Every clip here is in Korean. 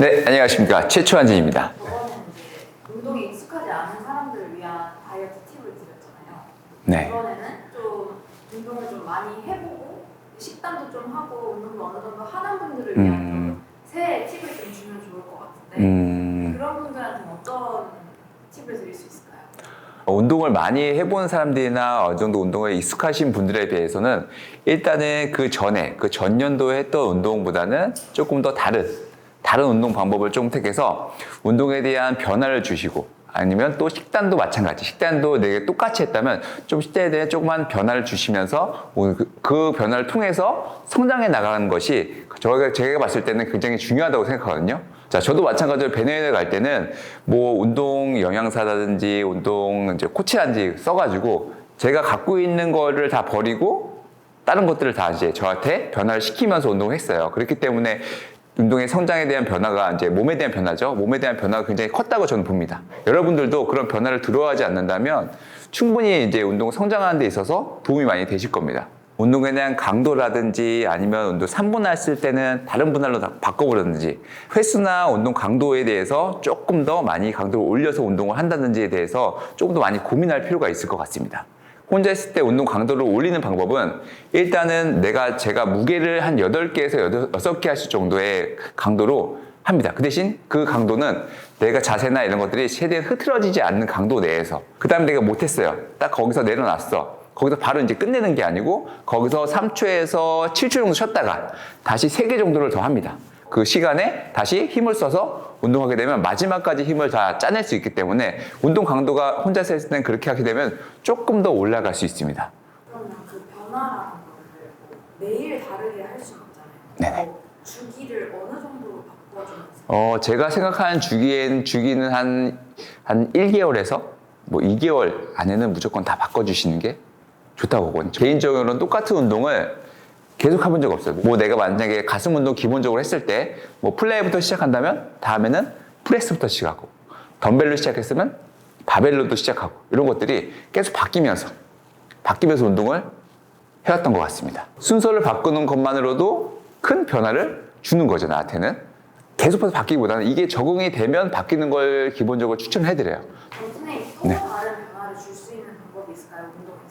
네, 안녕하십니까. 최초한진입니다. 저번에는 이제 운동에 익숙하지 않은 사람들을 위한 다이어트 팁을 드렸잖아요. 네. 이번에는 좀 운동을 좀 많이 해보고 식단도 좀 하고 운동도 어느 정도 하는 분들을 위한 좀 새 팁을 좀 주면 좋을 것 같은데 그런 분들한테는 어떤 팁을 드릴 수 있을까요? 운동을 많이 해본 사람들이나 어느 정도 운동에 익숙하신 분들에 비해서는 일단은 그 전년도에 했던 운동보다는 조금 더 다른 운동 방법을 좀 택해서 운동에 대한 변화를 주시고 아니면 또 식단도 마찬가지. 식단도 내가 똑같이 했다면 좀 식단에 대한 조그만 변화를 주시면서 그 변화를 통해서 성장해 나가는 것이 제가 봤을 때는 굉장히 중요하다고 생각하거든요. 자, 저도 마찬가지로 베네수엘에 갈 때는 뭐 운동 영양사라든지 운동 이제 코치라든지 써가지고 제가 갖고 있는 거를 다 버리고 다른 것들을 다 이제 저한테 변화를 시키면서 운동을 했어요. 그렇기 때문에 운동의 성장에 대한 변화가 이제 몸에 대한 변화죠. 몸에 대한 변화가 굉장히 컸다고 저는 봅니다. 여러분들도 그런 변화를 두려워하지 않는다면 충분히 이제 운동 성장하는 데 있어서 도움이 많이 되실 겁니다. 운동에 대한 강도라든지 아니면 운동 3분할 쓸 때는 다른 분할로 바꿔보라든지 횟수나 운동 강도에 대해서 조금 더 많이 강도를 올려서 운동을 한다든지에 대해서 조금 더 많이 고민할 필요가 있을 것 같습니다. 혼자 했을 때 운동 강도를 올리는 방법은 일단은 제가 무게를 한 8개에서 6개 할 수 정도의 강도로 합니다. 그 대신 그 강도는 내가 자세나 이런 것들이 최대한 흐트러지지 않는 강도 내에서 그 다음에 내가 못했어요. 딱 거기서 내려놨어. 거기서 바로 이제 끝내는 게 아니고 거기서 3초에서 7초 정도 쉬었다가 다시 3개 정도를 더 합니다. 그 시간에 다시 힘을 써서 운동하게 되면 마지막까지 힘을 다 짜낼 수 있기 때문에 운동 강도가 혼자서 했을 때는 그렇게 하게 되면 조금 더 올라갈 수 있습니다. 그러면 그 변화라는 거를 매일 다르게 할 수는 없잖아요. 네네. 주기를 어느 정도로 바꿔주면 좋을까요? 제가 생각하는 주기는 한 1개월에서 뭐 2개월 안에는 무조건 다 바꿔주시는 게 좋다고 보거든요. 개인적으로는 똑같은 운동을 계속 해본 적 없어요. 뭐 내가 만약에 가슴 운동 기본적으로 했을 때 뭐 플레이부터 시작한다면 다음에는 프레스부터 시작하고 덤벨로 시작했으면 바벨로도 시작하고 이런 것들이 계속 바뀌면서 운동을 해왔던 것 같습니다. 순서를 바꾸는 것만으로도 큰 변화를 주는 거죠, 나한테는. 계속해서 바뀌기보다는 이게 적응이 되면 바뀌는 걸 기본적으로 추천을 해드려요. 선생님, 또 네. 다른 변화를 줄 수 있는 방법이 있을까요,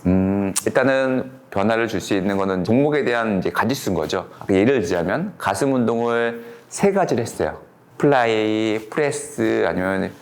운동에서? 일단은 변화를 줄 수 있는 거는 종목에 대한 이제 가지수인 거죠. 예를 들자면 가슴 운동을 3가지를 했어요. 플라이, 프레스 아니면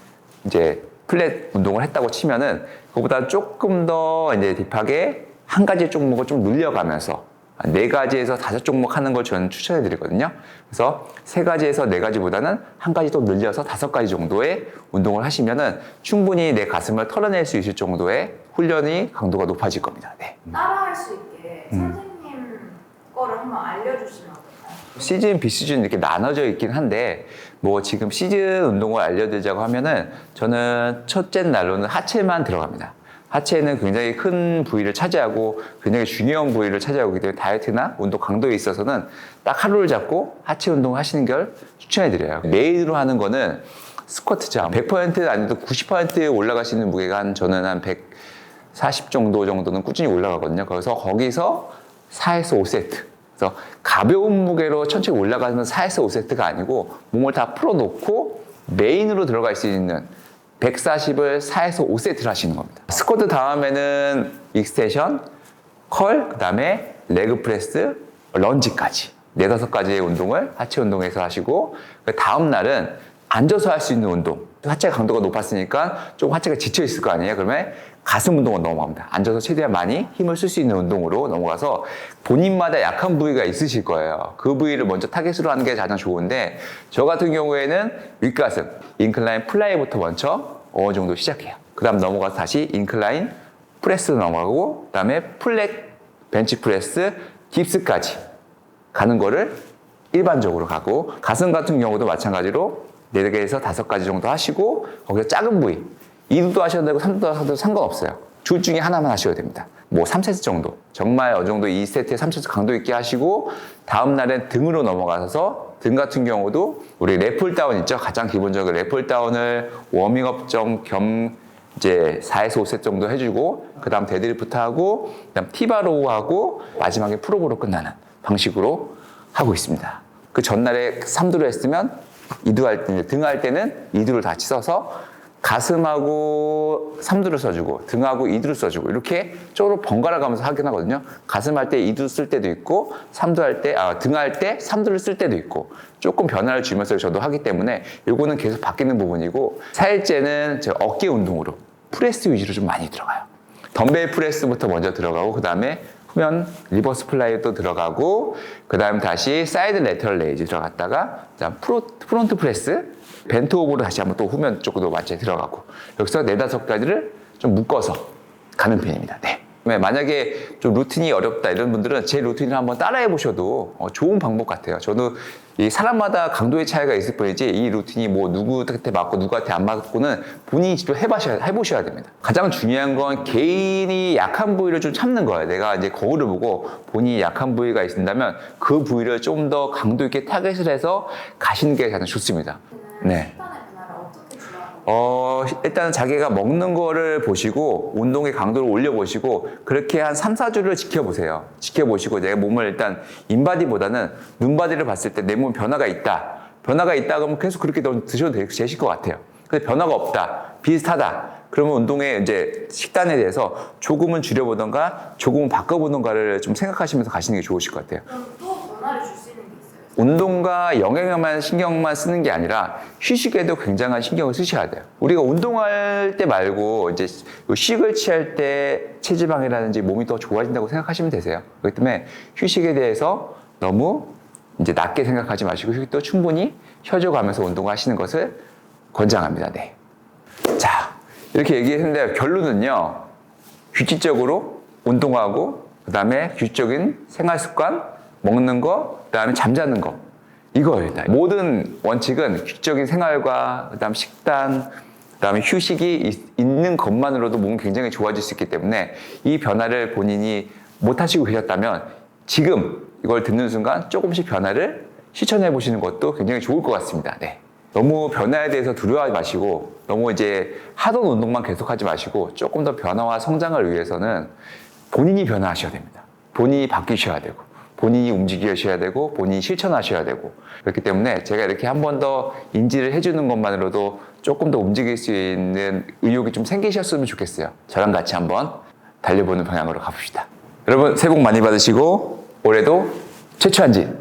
이제 플랫 운동을 했다고 치면은 그거보다 조금 더 이제 딥하게 한 가지 종목을 좀 늘려가면서 4가지에서 5종목 하는 걸 저는 추천해 드리거든요. 그래서 3가지에서 4가지보다는 한 가지 또 늘려서 5가지 정도의 운동을 하시면은 충분히 내 가슴을 털어낼 수 있을 정도의 훈련이 강도가 높아질 겁니다. 네. 따라할 수 있게 선생님 거를 한번 알려주시면 어떨까요? 시즌, 비시즌 이렇게 나눠져 있긴 한데 뭐 지금 시즌 운동을 알려드리자고 하면은 저는 첫째 날로는 하체만 들어갑니다. 하체는 굉장히 큰 부위를 차지하고 굉장히 중요한 부위를 차지하고 있기 때문에 다이어트나 운동 강도에 있어서는 딱 하루를 잡고 하체 운동을 하시는 걸 추천해 드려요. 메인으로 하는 거는 스쿼트죠. 100% 아니어도 90% 올라갈 수 있는 무게가 저는 한 140 정도는 꾸준히 올라가거든요. 그래서 거기서 4에서 5세트. 그래서 가벼운 무게로 천천히 올라가는 4에서 5세트가 아니고 몸을 다 풀어놓고 메인으로 들어갈 수 있는 140을 4에서 5세트를 하시는 겁니다. 스쿼트 다음에는 익스텐션, 컬, 그 다음에 레그 프레스, 런지까지 4-5가지의 운동을 하체 운동에서 하시고 그 다음 날은 앉아서 할 수 있는 운동. 하체 강도가 높았으니까 좀 하체가 지쳐 있을 거 아니에요. 그러면 가슴 운동으로 넘어갑니다. 앉아서 최대한 많이 힘을 쓸 수 있는 운동으로 넘어가서 본인마다 약한 부위가 있으실 거예요. 그 부위를 먼저 타겟으로 하는 게 가장 좋은데 저 같은 경우에는 윗가슴, 인클라인 플라이부터 먼저 어느 정도 시작해요. 그 다음 넘어가서 다시 인클라인 프레스로 넘어가고 그 다음에 플랫 벤치 프레스, 딥스까지 가는 거를 일반적으로 가고 가슴 같은 경우도 마찬가지로 4개에서 5가지 정도 하시고 거기서 작은 부위 2두도 하셔도 되고 3두도 하셔도 상관없어요. 둘 중에 하나만 하셔도 됩니다. 뭐 3세트 정도 정말 어느 정도 2세트에 3세트 강도 있게 하시고 다음 날엔 등으로 넘어가서 등 같은 경우도 우리 랩풀 다운 있죠. 가장 기본적인 랩풀 다운을 워밍업 겸 이제 4에서 5세트 정도 해주고 그 다음 데드리프트 하고 그 다음 티바로우 하고 마지막에 프로브로 끝나는 방식으로 하고 있습니다. 그 전날에 3두를 했으면 이두할 때, 등할 때는 이두를 같이 써서 가슴하고 삼두를 써주고 등하고 이두를 써주고 이렇게 쪽으로 번갈아 가면서 하긴 하거든요. 가슴 할 때 이두 쓸 때도 있고 등할 때 삼두를 쓸 때도 있고 조금 변화를 주면서 저도 하기 때문에 이거는 계속 바뀌는 부분이고 4일째는 제 어깨 운동으로 프레스 위주로 좀 많이 들어가요. 덤벨 프레스부터 먼저 들어가고 그 다음에 후면 리버스 플라이도 들어가고 그 다음 다시 사이드 레터럴 레이즈 들어갔다가 프론트 프레스 벤트 오버로 다시 한번 또 후면 쪽으로 맞춰 들어가고 여기서 4-5가지를 좀 묶어서 가는 편입니다. 네. 만약에 좀 루틴이 어렵다 이런 분들은 제 루틴을 한번 따라해 보셔도 좋은 방법 같아요. 저도 이 사람마다 강도의 차이가 있을 뿐이지 이 루틴이 뭐 누구한테 맞고 누구한테 안 맞고는 본인이 직접 해보셔야 됩니다. 가장 중요한 건 개인이 약한 부위를 좀 참는 거예요. 내가 이제 거울을 보고 본인이 약한 부위가 있다면 그 부위를 좀 더 강도 있게 타겟을 해서 가시는 게 가장 좋습니다. 네. 식단의 변화를 어떻게 주라고? 일단 자기가 먹는 거를 보시고 운동의 강도를 올려보시고 그렇게 한 3-4주를 지켜보세요. 지켜보시고 내 몸을 일단 인바디보다는 눈바디를 봤을 때 내 몸 변화가 있다. 변화가 있다 그러면 계속 그렇게 드셔도 되실 것 같아요. 근데 변화가 없다. 비슷하다. 그러면 운동의 이제 식단에 대해서 조금은 줄여보던가 조금은 바꿔보던가를 좀 생각하시면서 가시는 게 좋으실 것 같아요. 그럼 또 변화를 줄 수 있는 게 있어요? 운동과 영양에만 신경만 쓰는 게 아니라 휴식에도 굉장한 신경을 쓰셔야 돼요. 우리가 운동할 때 말고 이제 휴식을 취할 때 체지방이라든지 몸이 더 좋아진다고 생각하시면 되세요. 그렇기 때문에 휴식에 대해서 너무 이제 낮게 생각하지 마시고 휴식도 충분히 쉬어가면서 운동하시는 것을 권장합니다. 네. 자, 이렇게 얘기했는데 결론은요. 규칙적으로 운동하고 그다음에 규칙적인 생활 습관, 먹는 거, 그다음에 잠자는 거. 이거예요. 모든 원칙은 규칙적인 생활과 그다음 식단, 그다음에 휴식이 있는 것만으로도 몸이 굉장히 좋아질 수 있기 때문에 이 변화를 본인이 못 하시고 계셨다면 지금 이걸 듣는 순간 조금씩 변화를 실천해 보시는 것도 굉장히 좋을 것 같습니다. 네. 너무 변화에 대해서 두려워하지 마시고 너무 이제 하던 운동만 계속하지 마시고 조금 더 변화와 성장을 위해서는 본인이 변화하셔야 됩니다. 본인이 바뀌셔야 되고 본인이 움직이셔야 되고 본인이 실천하셔야 되고 그렇기 때문에 제가 이렇게 한 번 더 인지를 해주는 것만으로도 조금 더 움직일 수 있는 의욕이 좀 생기셨으면 좋겠어요. 저랑 같이 한번 달려보는 방향으로 가봅시다. 여러분 새해 복 많이 받으시고 올해도 최초한진